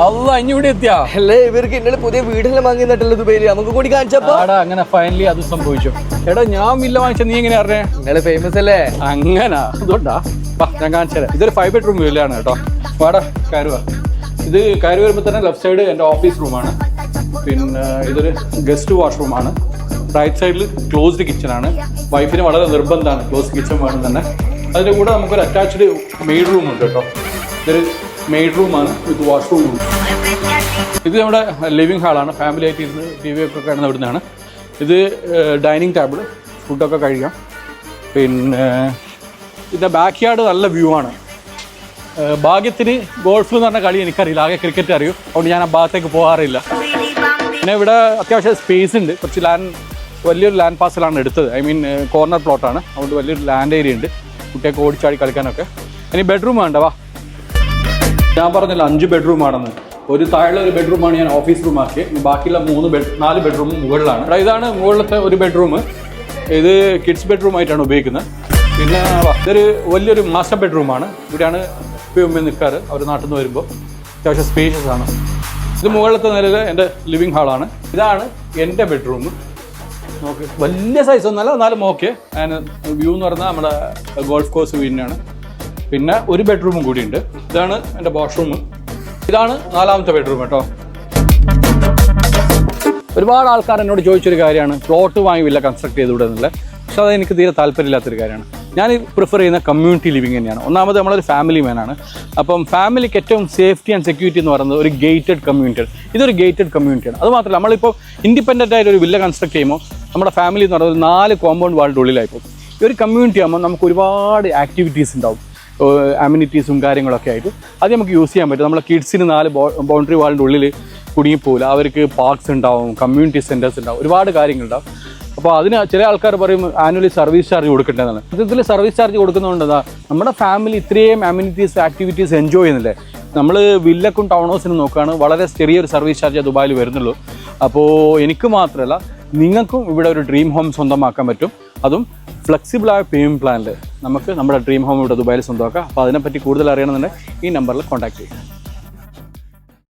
അല്ല ഇനി ഇവിടെ എത്തിയാ അല്ലേ ഇവർക്ക് ഇന്നലെ പുതിയ വീടെല്ലാം വാങ്ങി തന്നിട്ടല്ലോ ദുബൈയില് നമുക്ക് കൂടി കാണിച്ചപ്പോ അങ്ങനെ ഫൈനലി അത് സംഭവിച്ചു. എടാ ഞാൻ വില്ല വാങ്ങിച്ച നീ എങ്ങനെ അറിഞ്ഞേ? നിങ്ങള് ഫേമസ് അല്ലേ? അങ്ങനെ അതുകൊണ്ടാ ഞാൻ കാണിച്ചത്. ഇതൊരു 5 bedroom വില്ലാണ് കേട്ടോ. വാടാ കയറുക. ഇത് കയറി വരുമ്പോൾ തന്നെ ലെഫ്റ്റ് സൈഡ് എൻ്റെ ഓഫീസ് റൂമാണ്. പിന്നെ ഇതൊരു ഗസ്റ്റ് വാഷ്റൂമാണ്. റൈറ്റ് സൈഡിൽ ക്ലോസ്ഡ് കിച്ചണാണ്. വൈഫിന് വളരെ നിർബന്ധമാണ് ക്ലോസ്ഡ് കിച്ചൺ വേണം തന്നെ. അതിൻ്റെ കൂടെ നമുക്കൊരു അറ്റാച്ച്ഡ് മെയ്ഡ് റൂം ഉണ്ട് കേട്ടോ. ഇതൊരു മെയ്ഡ് റൂമാണ് വിത്ത് വാഷ്റൂം. ഇത് നമ്മുടെ ലിവിങ് ഹാളാണ്. ഫാമിലി ആയിട്ട് ഇരുന്ന് ടി വി ഒക്കെ കാണുന്ന ഇവിടുന്നാണ്. ഇത് ഡൈനിങ് ടേബിൾ, ഫുഡൊക്കെ കഴിക്കാം. പിന്നെ ഇതിൻ്റെ ബാക്ക് യാർഡ് നല്ല വ്യൂ ആണ്. ഭാഗ്യത്തിന് ഗോൾഫ് എന്ന് പറഞ്ഞ കളി എനിക്കറിയില്ല, ആകെ ക്രിക്കറ്റ് അറിയൂ. അതുകൊണ്ട് ഞാൻ ആ ഭാഗത്തേക്ക് പോകാറില്ല. പിന്നെ ഇവിടെ അത്യാവശ്യം സ്പേസ് ഉണ്ട്. കുറച്ച് വലിയൊരു ലാൻഡ് പാർസലാണ് എടുത്തത്. ഐ മീൻ കോർണർ പ്ലോട്ടാണ്. അതുകൊണ്ട് വലിയൊരു ലാൻഡ് ഏരിയ ഉണ്ട് കുട്ടിയൊക്കെ ഓടിച്ചാടി കളിക്കാനൊക്കെ. ഇനി ബെഡ്റൂം വേണ്ട വാ. ഞാൻ പറഞ്ഞില്ല 5 bedroom ആണെന്ന്. ഒരു താഴെ ഒരു ബെഡ്റൂമാണ് ഞാൻ ഓഫീസ് റൂം ആക്കി. ബാക്കിയുള്ള 4 bedroom മുകളിലാണ്. ഇതാണ് മുകളിലത്തെ ഒരു ബെഡ്റൂം. ഇത് കിഡ്സ് ബെഡ്റൂം ആയിട്ടാണ് ഉപയോഗിക്കുന്നത്. പിന്നെ ഇതൊരു വലിയൊരു മാസ്റ്റർ ബെഡ്റൂമാണ്. ഇവിടെയാണ് ഉമ്മ നിൽക്കാറ് അവർ നാട്ടിൽ നിന്ന് വരുമ്പോൾ. അത്യാവശ്യം സ്പേഷ്യസ് ആണ്. ഇത് മുകളിലത്തെ നിലയിൽ എൻ്റെ ലിവിങ് ഹാളാണ്. ഇതാണ് എൻ്റെ ബെഡ്റൂം. ഓക്കെ, വലിയ സൈസ് ഒന്നല്ല, എന്നാലും ഓക്കെ. വ്യൂ എന്ന് പറഞ്ഞാൽ നമ്മുടെ ഗോൾഫ് കോഴ്സ് വീടിനാണ്. പിന്നെ ഒരു ബെഡ്റൂമും കൂടിയുണ്ട്. ഇതാണ് എൻ്റെ വാഷ്റൂം. ഇതാണ് 4ാമത്തെ ബെഡ്റൂം കേട്ടോ. ഒരുപാട് ആൾക്കാർ എന്നോട് ചോദിച്ചൊരു കാര്യമാണ് പ്ലോട്ട് വാങ്ങി വില്ല കൺസ്ട്രക്ട് ചെയ്തുകൂടെ എന്നുള്ളത്. പക്ഷെ അത് എനിക്ക് തീരെ താല്പര്യമില്ലാത്തൊരു കാര്യമാണ്. ഞാൻ പ്രിഫർ ചെയ്യുന്ന കമ്മ്യൂണിറ്റി ലിവിങ് തന്നെയാണ്. ഒന്നാമത് നമ്മളൊരു ഫാമിലി മാനാണ്. അപ്പം ഫാമിലിക്ക് ഏറ്റവും സേഫ്റ്റി ആൻഡ് സെക്യൂരിറ്റി എന്ന് പറയുന്നത് ഒരു ഗേറ്റഡ് കമ്മ്യൂണിറ്റിയാണ്. ഇതൊരു ഗേറ്റഡ് കമ്മ്യൂണിറ്റിയാണ്. അത് മാത്രമല്ല നമ്മളിപ്പോൾ ഇൻഡിപെൻഡൻ്റ് ആയിട്ട് ഒരു വില്ല കൺസ്ട്രക്ട് ചെയ്യുമ്പോൾ നമ്മുടെ ഫാമിലി എന്ന് പറയുന്നത് 4 compound വാളിൻ്റെ ഉള്ളിലായിപ്പോൾ. ഈ ഒരു കമ്മ്യൂണിറ്റി ആകുമ്പോൾ നമുക്ക് ഒരുപാട് ആക്ടിവിറ്റീസ് ഉണ്ടാവും, അമ്യൂണിറ്റീസും കാര്യങ്ങളൊക്കെ ആയിട്ട്. അത് നമുക്ക് യൂസ് ചെയ്യാൻ പറ്റും. നമ്മളെ കിഡ്സിന് 4 ബൗണ്ടറി വാളിൻ്റെ ഉള്ളിൽ കുടുങ്ങിപ്പോകില്ല. അവർക്ക് പാർക്സ് ഉണ്ടാവും, കമ്മ്യൂണിറ്റി സെൻറ്റേഴ്സ് ഉണ്ടാവും, ഒരുപാട് കാര്യങ്ങളുണ്ടാവും. അപ്പോൾ അതിന് ചില ആൾക്കാർ പറയും ആനുവലി സർവീസ് ചാർജ് കൊടുക്കേണ്ടതാണ്. ഇതിൽ സർവീസ് ചാർജ് കൊടുക്കുന്നതുകൊണ്ട് എന്താ നമ്മുടെ ഫാമിലി ഇത്രയും അമ്യൂണിറ്റീസ് ആക്ടിവിറ്റീസ് എൻജോയ് ചെയ്യുന്നില്ലേ. നമ്മൾ വില്ലക്കും ടൗൺ ഹൗസിനും നോക്കുകയാണ് വളരെ ചെറിയൊരു സർവീസ് ചാർജ് ദുബായിൽ വരുന്നുള്ളൂ. അപ്പോൾ എനിക്ക് മാത്രമല്ല നിങ്ങൾക്കും ഇവിടെ ഒരു ഡ്രീം ഹോം സ്വന്തമാക്കാൻ പറ്റും. അതും ഫ്ലെക്സിബിളായ പേയ്മെൻറ്റ് പ്ലാനിൽ നമുക്ക് നമ്മുടെ ഡ്രീം ഹോം ഇവിടെ ദുബായിൽ സ്വന്തമാക്കാം. അപ്പോൾ അതിനെപ്പറ്റി കൂടുതൽ അറിയണമെന്നുണ്ടെങ്കിൽ ഈ നമ്പറിൽ കോൺടാക്ട് ചെയ്യാം.